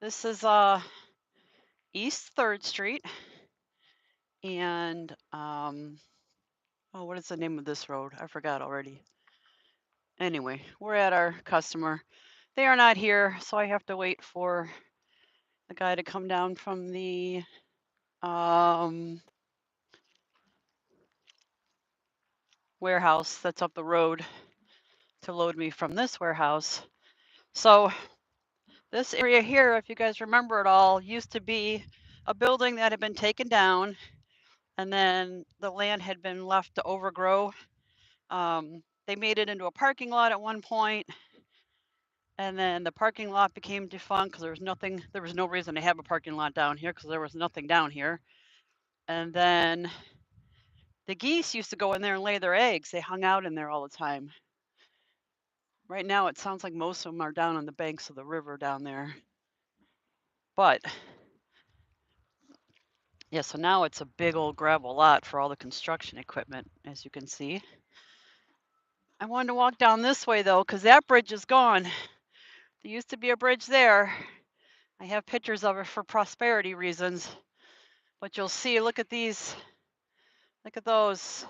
This is East 3rd Street and oh, what is the name of this road? I forgot already. Anyway, we're at our customer. They are not here, so I have to wait for the guy to come down from the um warehouse that's up the road to load me from this warehouse. So this area here, if you guys remember it all, used to be a building that had been taken down and then the land had been left to overgrow. They made it into a parking lot at one point, and then the parking lot became defunct because there was no reason to have a parking lot down here because there was nothing down here. And then the geese used to go in there and lay their eggs. They hung out in there all the time. Right now, it sounds like most of them are down on the banks of the river down there. But yeah, so now it's a big old gravel lot for all the construction equipment, as you can see. I wanted to walk down this way though, because that bridge is gone. There used to be a bridge there. I have pictures of it for prosperity reasons. But you'll see, look at these. Look at those.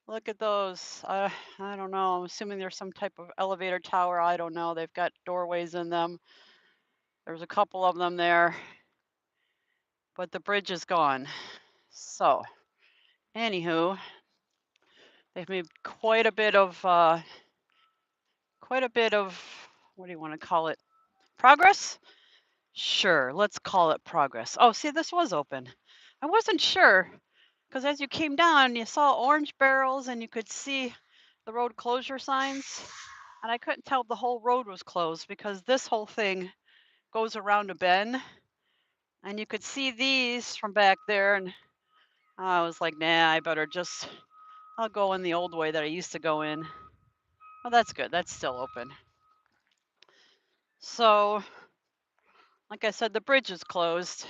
Look at those. I don't know. I'm assuming there's some type of elevator tower. I don't know. They've got doorways in them. There's a couple of them there. But the bridge is gone. So, anywho, they've made quite a bit of what do you want to call it? Progress? Sure, let's call it progress. Oh, see, this was open. I wasn't sure because as you came down, you saw orange barrels and you could see the road closure signs. And I couldn't tell if the whole road was closed because this whole thing goes around a bend. And you could see these from back there. And I was like, nah, I'll go in the old way that I used to go in. Well, that's good. That's still open. So, like I said, the bridge is closed.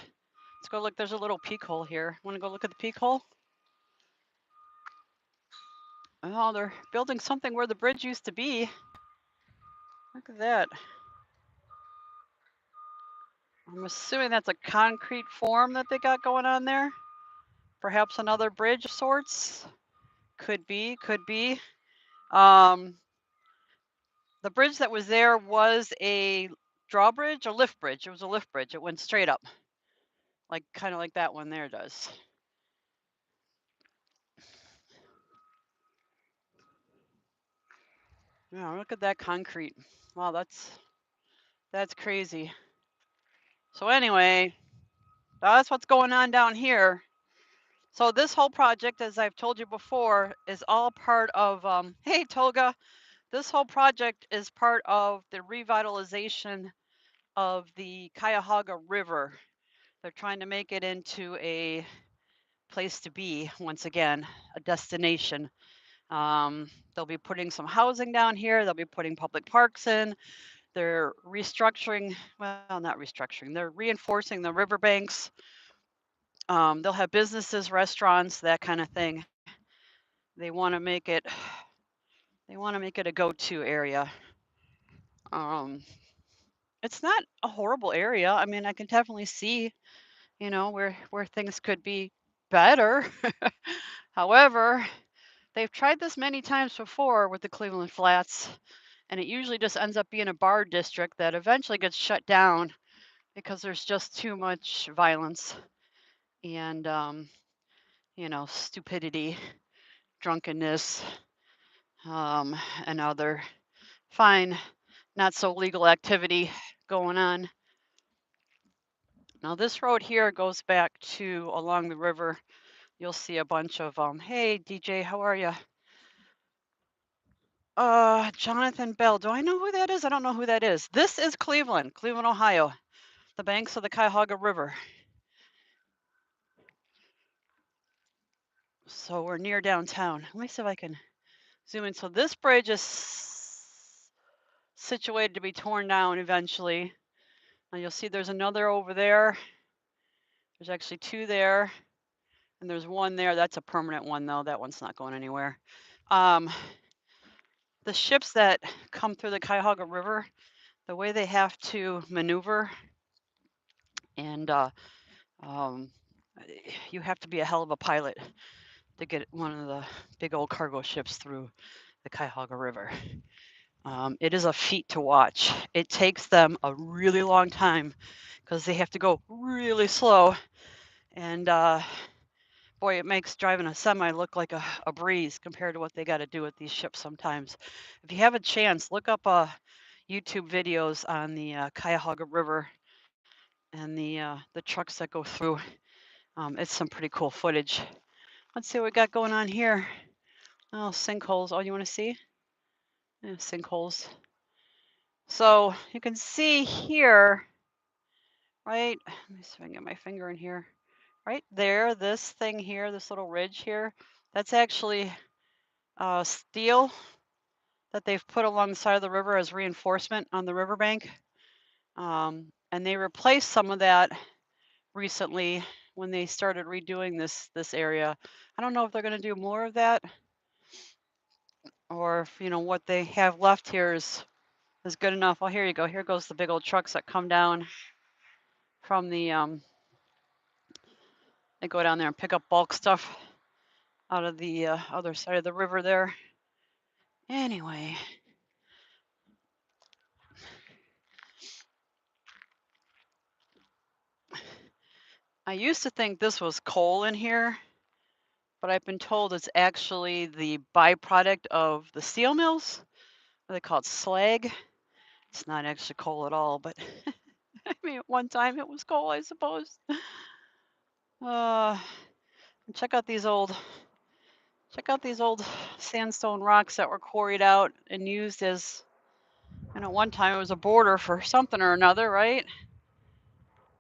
Let's go look. There's a little peek hole here. Want to go look at the peek hole? Oh, they're building something where the bridge used to be. Look at that. I'm assuming that's a concrete form that they got going on there. Perhaps another bridge of sorts. Could be, could be. The bridge that was there was a drawbridge, a lift bridge. It was a lift bridge. It went straight up, like kind of like that one there does. Yeah, look at that concrete. Wow, that's crazy. So anyway, that's what's going on down here. So this whole project, as I've told you before, is all part of, hey Tolga, this whole project is part of the revitalization of the Cuyahoga River. They're trying to make it into a place to be, once again, a destination. They'll be putting some housing down here. They'll be putting public parks in. They're restructuring, well, not restructuring, they're reinforcing the riverbanks. They'll have businesses, restaurants, that kind of thing. They want to make it a go-to area. It's not a horrible area. I mean, I can definitely see, where things could be better. However, they've tried this many times before with the Cleveland Flats, and it usually just ends up being a bar district that eventually gets shut down because there's just too much violence and stupidity, drunkenness, and other fine, not so legal activity going on. Now this road here goes back to along the river. You'll see a bunch of hey DJ, how are you? Jonathan Bell. Do I know who that is? I don't know who that is. This is Cleveland, Ohio, the banks of the Cuyahoga River. So we're near downtown. Let me see if I can zoom in. So this bridge is situated to be torn down eventually. And you'll see there's another over there. There's actually two there. And there's one there. That's a permanent one, though. That one's not going anywhere. The ships that come through the Cuyahoga River, the way they have to maneuver, and um, you have to be a hell of a pilot to get one of the big old cargo ships through the Cuyahoga River. It is a feat to watch. It takes them a really long time because they have to go really slow. And boy, it makes driving a semi look like a breeze compared to what they got to do with these ships sometimes. If you have a chance, look up YouTube videos on the Cuyahoga River and the trucks that go through. It's some pretty cool footage. Let's see what we got going on here. Oh, sinkholes. Oh, you want to see? Yeah, sinkholes. So you can see here, right? Let me see if I can get my finger in here. Right there, this thing here, this little ridge here, that's actually steel that they've put along the side of the river as reinforcement on the riverbank. And they replaced some of that recently when they started redoing this area. I don't know if they're going to do more of that, or if what they have left here is good enough. Well, here you go. Here goes the big old trucks that come down from the they go down there and pick up bulk stuff out of the other side of the river there. Anyway, I used to think this was coal in here, but I've been told it's actually the byproduct of the steel mills. They call it slag. It's not actually coal at all, but I mean, at one time it was coal, I suppose. Uh, check out these old sandstone rocks that were quarried out and used as, and at one time it was a border for something or another, right?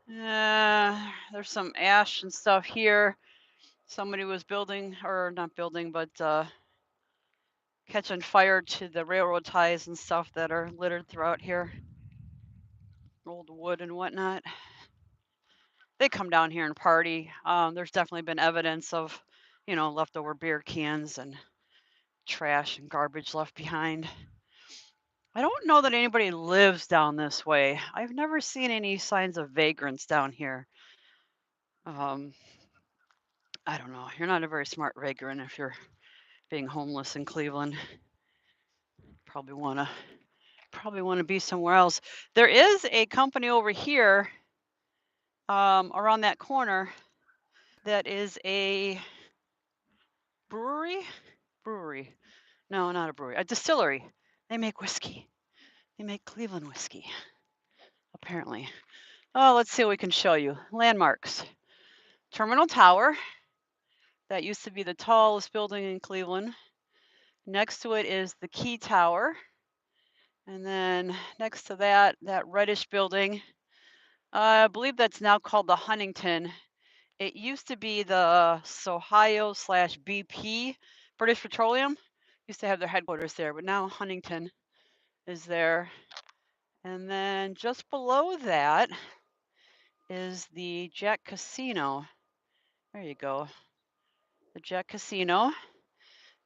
There's some ash and stuff here. Somebody was building, or not building, but catching fire to the railroad ties and stuff that are littered throughout here. Old wood and whatnot. They come down here and party. There's definitely been evidence of, leftover beer cans and trash and garbage left behind. I don't know that anybody lives down this way. I've never seen any signs of vagrants down here. I don't know. You're not a very smart vagrant if you're being homeless in Cleveland. Probably want to be somewhere else. There is a company over here around that corner that is a brewery. No, not a brewery. A distillery. They make whiskey. They make Cleveland whiskey, apparently. Oh, let's see what we can show you. Landmarks. Terminal Tower. That used to be the tallest building in Cleveland. Next to it is the Key Tower. And then next to that reddish building, I believe that's now called the Huntington. It used to be the Sohio/BP, British Petroleum. Used to have their headquarters there, but now Huntington is there. And then just below that is the Jack Casino. There you go. The Jack Casino.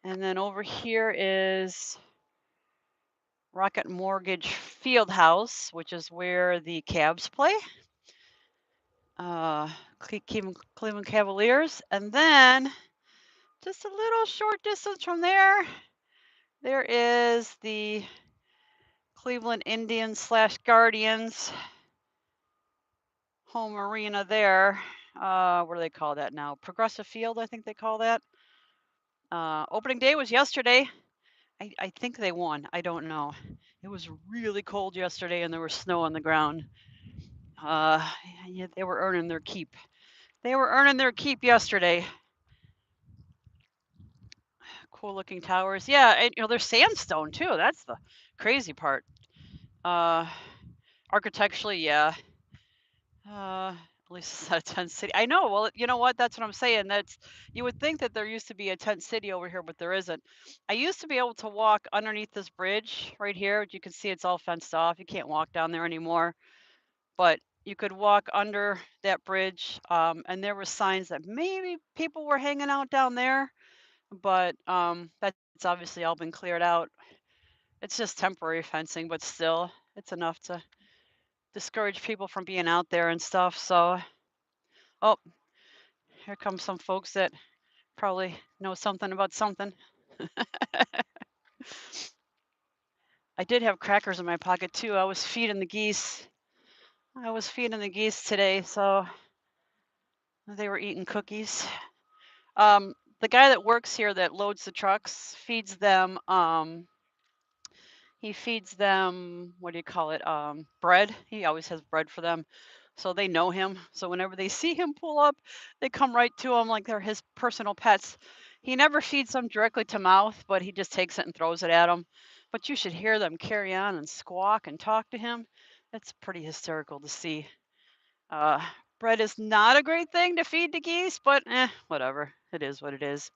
And then over here is Rocket Mortgage Fieldhouse, which is where the Cavs play. Cleveland Cavaliers. And then just a little short distance from there, there is the Cleveland Indians/Guardians home arena there. What do they call that now? Progressive Field, I think they call that. Opening day was yesterday. I think they won. I don't know. It was really cold yesterday and there was snow on the ground. Yeah, they were earning their keep. They were earning their keep yesterday. Cool looking towers. Yeah, and there's sandstone too. That's the crazy part. Architecturally, yeah. At least it's not a tent city. I know. Well, you know what? That's what I'm saying. You would think that there used to be a tent city over here, but there isn't. I used to be able to walk underneath this bridge right here. You can see it's all fenced off. You can't walk down there anymore. But you could walk under that bridge, and there were signs that maybe people were hanging out down there, but that's obviously all been cleared out. It's just temporary fencing, but still, it's enough to discourage people from being out there and stuff. So, oh, here come some folks that probably know something about something. I did have crackers in my pocket too. I was feeding the geese. I was feeding the geese today, so they were eating cookies. The guy that works here that loads the trucks feeds them. He feeds them, what do you call it? Bread. He always has bread for them. So they know him. So whenever they see him pull up, they come right to him like they're his personal pets. He never feeds them directly to mouth, but he just takes it and throws it at them. But you should hear them carry on and squawk and talk to him. It's pretty hysterical to see. Uh, Bread is not a great thing to feed to geese, but whatever. It is what it is.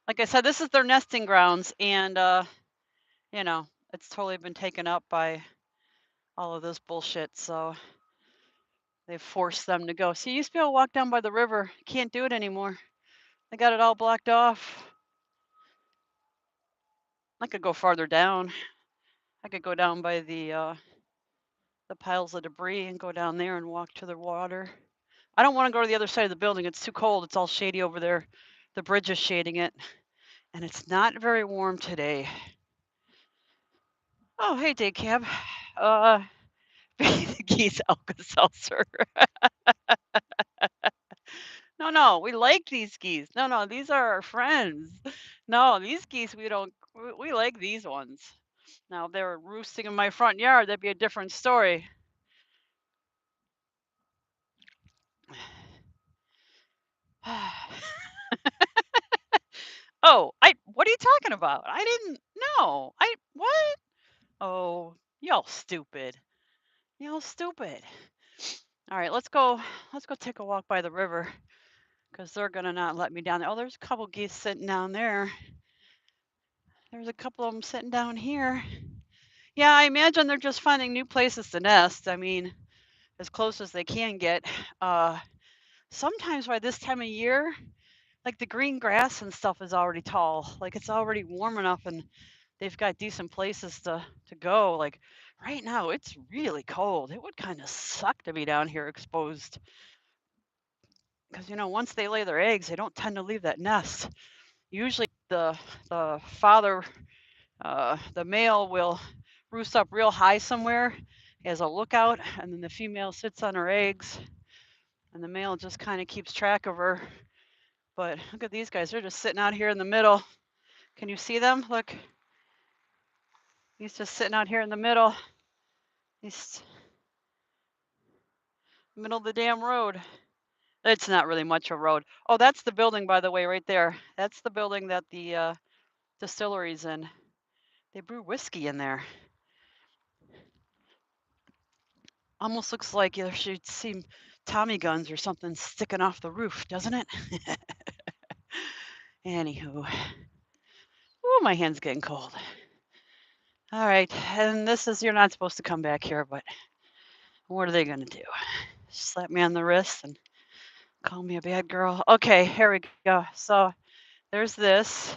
Like I said, this is their nesting grounds, and you know, it's totally been taken up by all of this bullshit. So they've forced them to go. See, you used to be able to walk down by the river. Can't do it anymore. They got it all blocked off. I could go farther down. I could go down by the piles of debris and go down there and walk to the water. I don't want to go to the other side of the building. It's too cold. It's all shady over there. The bridge is shading it, and it's not very warm today. Oh, hey, day cab. The geese Alka-Seltzer. No, we like these geese. No, these are our friends. No, these geese we don't. We like these ones. Now, if they were roosting in my front yard, that'd be a different story. Oh, what are you talking about? I didn't know. What? Oh, y'all stupid. Y'all stupid. All right, let's go take a walk by the river because they're gonna not let me down there. Oh, there's a couple geese sitting down there. There's a couple of them sitting down here. Yeah, I imagine they're just finding new places to nest. I mean, as close as they can get. Uh, Sometimes by this time of year, like the green grass and stuff is already tall. Like it's already warm enough and they've got decent places to go. Like right now, it's really cold. It would kind of suck to be down here exposed because once they lay their eggs, they don't tend to leave that nest. Usually, the father, the male will roost up real high somewhere as a lookout, and then the female sits on her eggs, and the male just kind of keeps track of her. But look at these guys; they're just sitting out here in the middle. Can you see them? Look, he's just sitting out here in the middle. He's middle of the damn road. It's not really much of a road. Oh, that's the building, by the way, right there. That's the building that the distillery's in. They brew whiskey in there. Almost looks like there should see Tommy guns or something sticking off the roof, doesn't it? Anywho. Oh, my hand's getting cold. All right, and this is, you're not supposed to come back here, but what are they going to do? Slap me on the wrist and call me a bad girl? Okay, here we go. So there's this,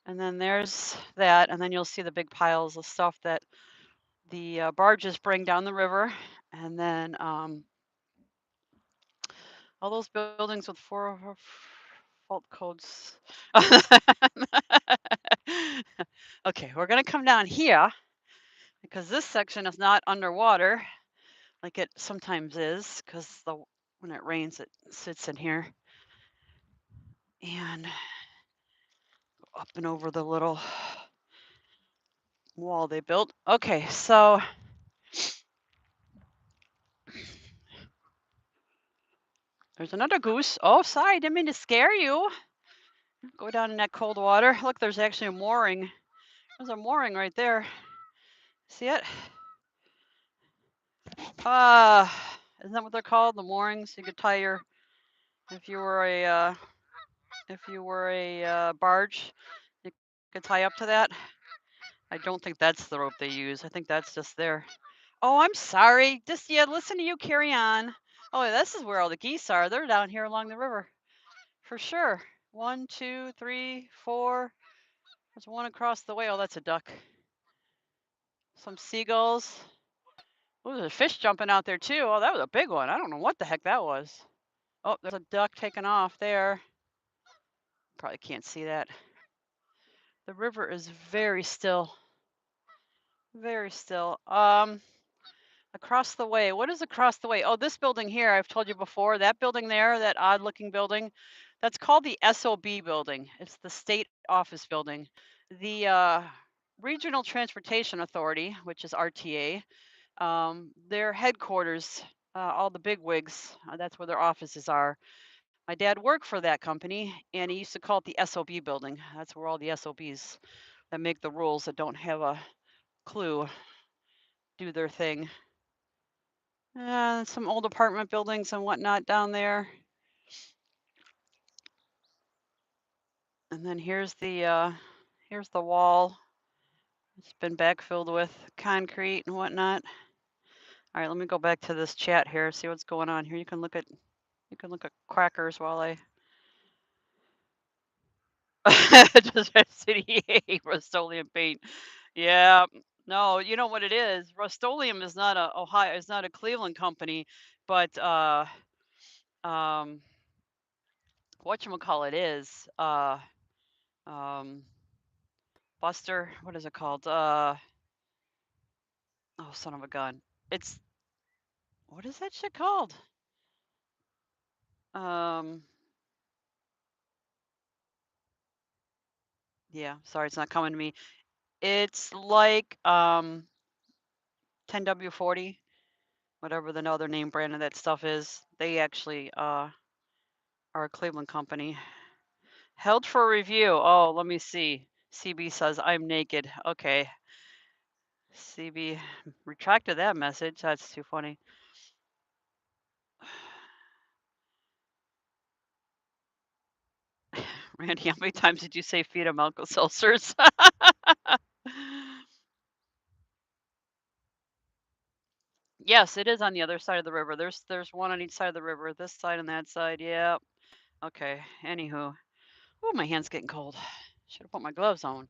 and then there's that, and then you'll see the big piles of stuff that the barges bring down the river, and then all those buildings with four fault codes. Okay, we're going to come down here because this section is not underwater like it sometimes is because when it rains, it sits in here. And up and over the little wall they built. Okay, so there's another goose. Oh, sorry, didn't mean to scare you. Go down in that cold water. Look, there's actually a mooring. There's a mooring right there. See it? Isn't that what they're called? The moorings. You could tie your, if you were a barge, you could tie up to that. I don't think that's the rope they use. I think that's just there. Oh, I'm sorry. Just listen to you carry on. Oh, this is where all the geese are. They're down here along the river. For sure. 1, 2, 3, 4. There's one across the way. Oh, that's a duck. Some seagulls. Oh, there's a fish jumping out there too. Oh, that was a big one. I don't know what the heck that was. Oh, there's a duck taking off there. Probably can't see that. The river is very still. Very still. Across the way. What is across the way? Oh, this building here, I've told you before. That building there, that odd looking building, that's called the SOB building. It's the state office building. The Regional Transportation Authority, which is RTA, their headquarters, all the big wigs, that's where their offices are. My dad worked for that company, and he used to call it the SOB building. That's where all the SOBs that make the rules that don't have a clue do their thing. Some old apartment buildings and whatnot down there. And then here's the wall. It's been backfilled with concrete and whatnot. All right, let me go back to this chat here, see what's going on here. You can look at crackers while I just city Rust-Oleum paint. Yeah. No, you know what it is? Rust-Oleum is not a Ohio, it's not a Cleveland company, but um whatchamacallit is um Buster, what is it called? Oh, son of a gun. It's what is that shit called? Um, yeah, sorry, it's not coming to me. It's like 10W40, whatever the other name brand of that stuff is. They actually are a Cleveland company. Held for review. Oh, let me see. CB says I'm naked. Okay. CB retracted that message. That's too funny. Randy, how many times did you say feed him Alka-Seltzers? Yes, it is on the other side of the river. There's one on each side of the river. This side and that side. Yeah. Okay. Anywho. Oh, my hand's getting cold. Should have put my gloves on.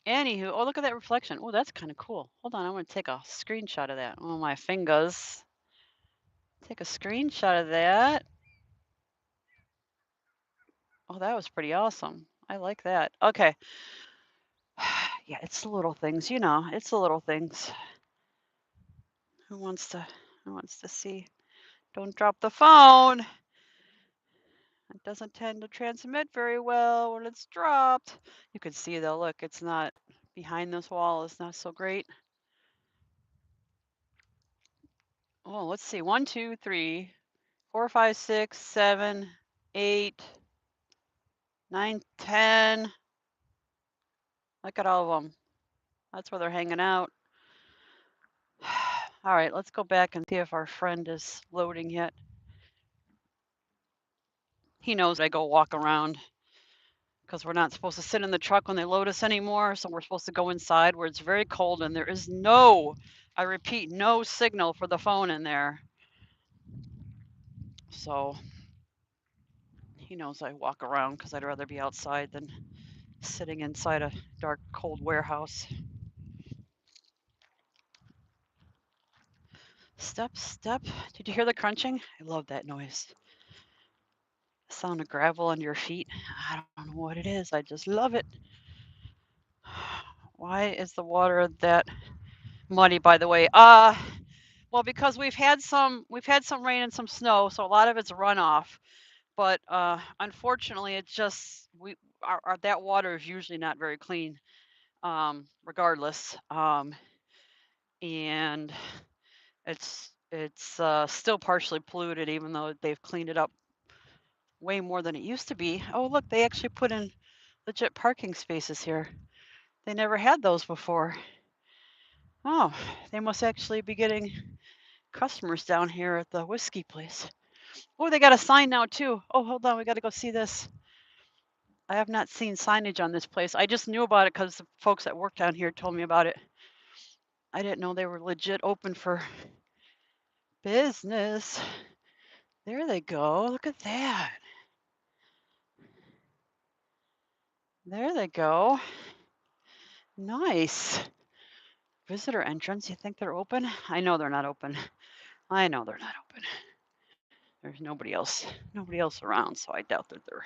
Anywho. Oh, look at that reflection. Oh, that's kind of cool. Hold on. I want to take a screenshot of that. Oh, my fingers. Take a screenshot of that. Oh, that was pretty awesome. I like that. Okay. Yeah, it's the little things, it's the little things. Who wants to see? Don't drop the phone. It doesn't tend to transmit very well when it's dropped. You can see though, look, it's not behind this wall, it's not so great. Oh, let's see. 1, 2, 3, 4, 5, 6, 7, 8, 9, 10. Look at all of them. That's where they're hanging out. All right, let's go back and see if our friend is loading yet. He knows I go walk around because we're not supposed to sit in the truck when they load us anymore. So we're supposed to go inside where it's very cold and there is I repeat, no signal for the phone in there. So he knows I walk around because I'd rather be outside than sitting inside a dark, cold warehouse. Step, step. Did you hear the crunching? I love that noise. The sound of gravel under your feet. I don't know what it is. I just love it. Why is the water that muddy, by the way? Well, because we've had some rain and some snow, so a lot of it's runoff. But unfortunately, it's just that water is usually not very clean, regardless. And it's still partially polluted, even though they've cleaned it up way more than it used to be. Oh, look, they actually put in legit parking spaces here. They never had those before. Oh, they must actually be getting customers down here at the whiskey place. Oh, they got a sign now too. Oh, hold on, we got to go see this. I have not seen signage on this place. I just knew about it because the folks that work down here told me about it. I didn't know they were legit open for business. There they go. Look at that. There they go. Nice. Visitor entrance. You think they're open? I know they're not open. I know they're not open. There's nobody else around, so I doubt that they're.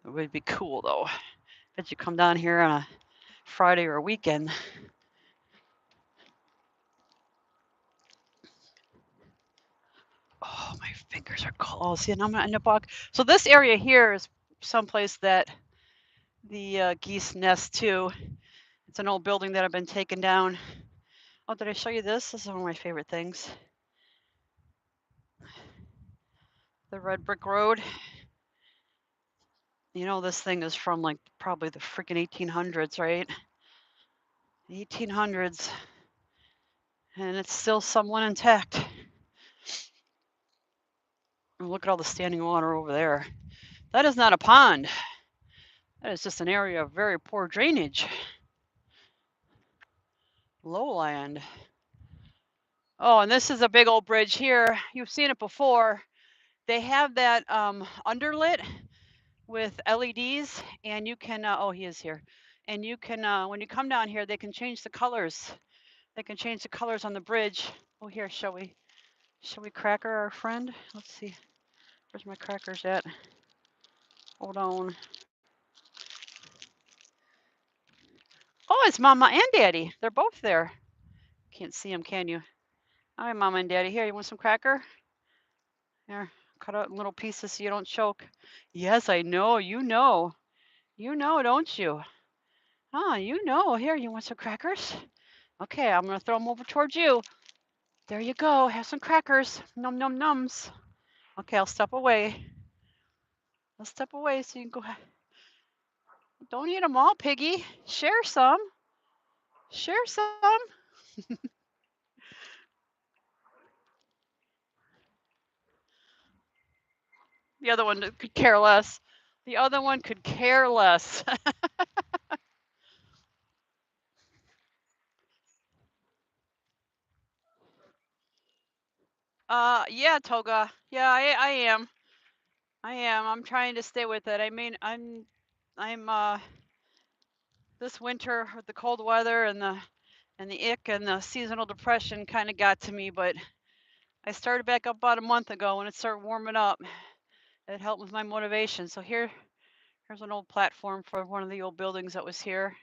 It would be cool though. Bet you come down here on a Friday or a weekend. Oh, my fingers are cold. Oh, see, and I'm gonna end up walking. So this area here is someplace that the geese nest too. It's an old building that had been taken down. Oh, did I show you this? This is one of my favorite things. The red brick road. You know, this thing is from like probably the freaking 1800s, right? 1800s. And it's still somewhat intact. And look at all the standing water over there. That is not a pond. That is just an area of very poor drainage. Lowland. Oh, and this is a big old bridge here. You've seen it before. They have that underlit with LEDs, and you can. Oh, he is here. And you can, when you come down here, they can change the colors. They can change the colors on the bridge. Oh, here, shall we cracker our friend? Let's see. Where's my crackers at? Hold on. Oh, it's Mama and Daddy. They're both there. Can't see them, can you? All right, Mama and Daddy. Here, you want some cracker? Here, cut out in little pieces so you don't choke. Yes, I know. You know. You know, don't you? Ah, you know. Here, you want some crackers? Okay, I'm going to throw them over towards you. There you go. Have some crackers. Num num nums. Okay, I'll step away. I'll step away so you can go. Don't eat them all, Piggy. Share some. Share some. The other one could care less. The other one could care less. Yeah, Toga. Yeah, I am. I am. I'm trying to stay with it. I mean, I'm this winter with the cold weather and the ick and the seasonal depression kind of got to me, but I started back up about a month ago when it started warming up. It helped with my motivation. So here's an old platform for one of the old buildings that was here.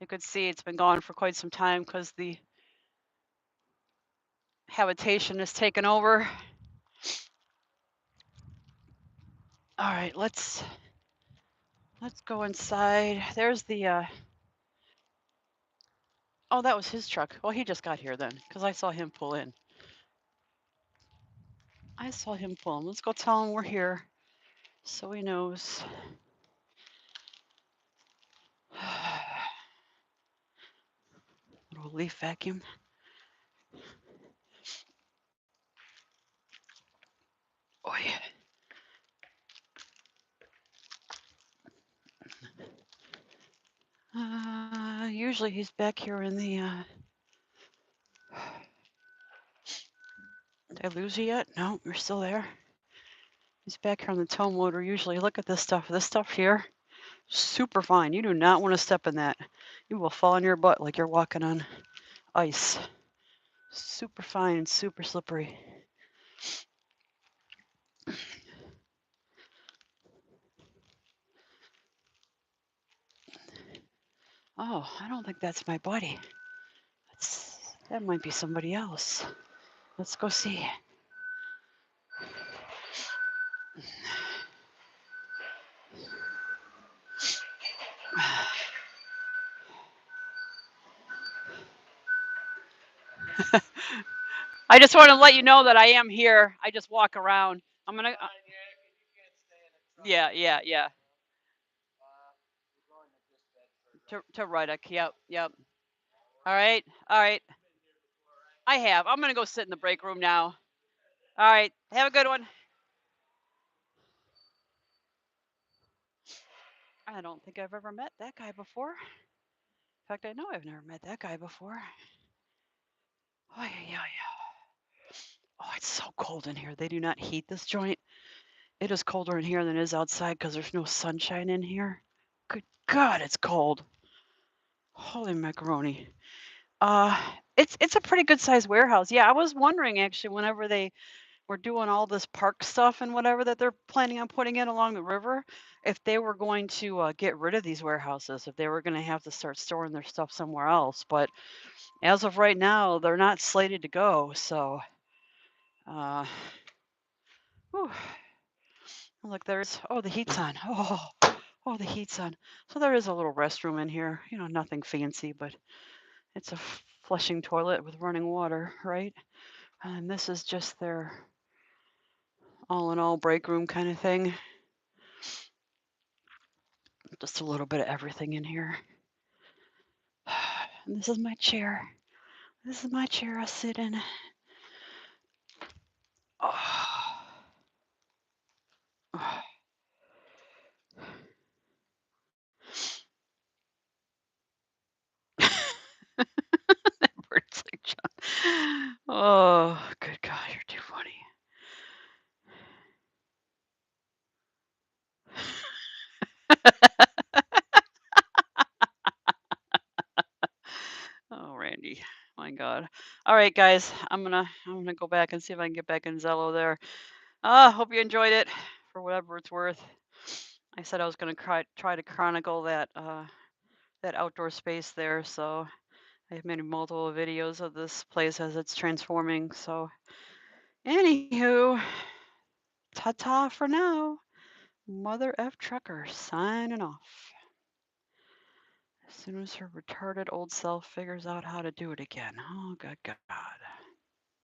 You could see it's been gone for quite some time because the habitation has taken over. All right, let's go inside. There's the oh, that was his truck. Well, he just got here then because I saw him pull in. I saw him pull in. Let's go tell him we're here so he knows. Little leaf vacuum. Oh yeah. Usually he's back here in the. Did I lose you yet? No, you're still there. He's back here on the tow motor. Usually, look at this stuff. This stuff here, super fine. You do not want to step in that. You will fall on your butt like you're walking on ice. Super fine and super slippery. Oh, I don't think that's my buddy. That might be somebody else. Let's go see. I just want to let you know that I am here. I just walk around. I'm gonna. Yeah, yeah, yeah. To Ruddock. Yep, yep. All right, all right. I have. I'm gonna go sit in the break room now. All right. Have a good one. I don't think I've ever met that guy before. In fact, I know I've never met that guy before. Oh, yeah, yeah, yeah. Oh, it's so cold in here. They do not heat this joint. It is colder in here than it is outside because there's no sunshine in here. Good God, it's cold. Holy macaroni. Uh, it's a pretty good sized warehouse. Yeah, I was wondering actually whenever they were doing all this park stuff and whatever that they're planning on putting in along the river, if they were going to get rid of these warehouses, if they were going to have to start storing their stuff somewhere else. But as of right now, they're not slated to go. So, uh, whew. Look, there's oh the heat's on. Oh, the heat's on. So there is a little restroom in here. You know, nothing fancy, but it's a flushing toilet with running water, right? And this is just their all in all break room kind of thing. Just a little bit of everything in here. And this is my chair. This is my chair I sit in. Oh. Oh. That bird's like John. Oh, good God, you're too funny. Oh, Randy. My God. All right, guys. I'm gonna go back and see if I can get back in Zello there. Hope you enjoyed it for whatever it's worth. I said I was gonna try to chronicle that outdoor space there, so I've made multiple videos of this place as it's transforming. So anywho, ta-ta for now. Mother F trucker signing off. As soon as her retarded old self figures out how to do it again. Oh, good God.